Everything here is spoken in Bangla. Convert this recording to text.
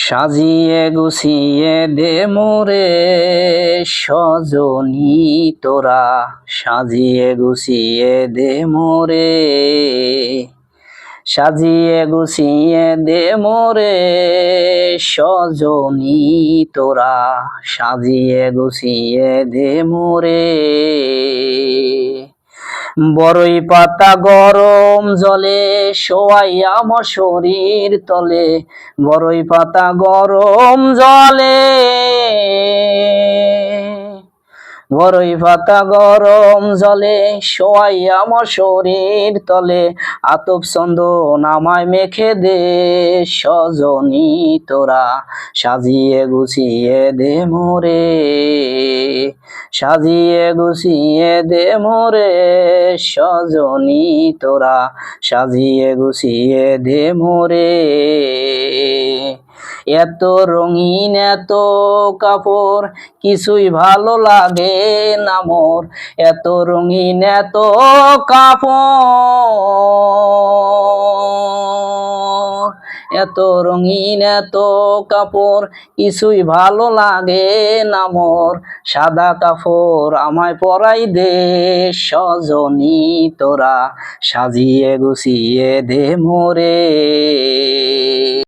সাজিয়ে গুছিয়ে দে মোরে সজনী তোরা, সাজিয়ে গুছিয়ে দে মোরে, সাজিয়ে গুছিয়ে দে মোরে সজনী তোরা, সাজিয়ে গুছিয়ে দে মোরে। বড়ই পাতা গরম জলে শোয়াইয়া মোর শরীর তলে, বড়ই পাতা গরম জলে, বড়ই পাতা গরম জলে শোয়াইয়া মোর শরীর তলে, আতপ চন্দন আমায় মেখে দে সজনী তোরা, সাজিয়ে গুছিয়ে দে মোরে, সাজিয়ে গুছিয়ে দে মোরে সজনী তোরা, সাজিয়ে গুছিয়ে দে মোরে। এত রঙিন এত কাপড় কিছুই ভালো লাগে না মোর, এত রঙিন এত কাপড়, এত রঙিন এত কাপড় কিছুই ভালো লাগে না মোর, সাদা কাপড় আমায় পরাই দে সজনী তোরা, সাজিয়ে গুছিয়ে দে মোরে।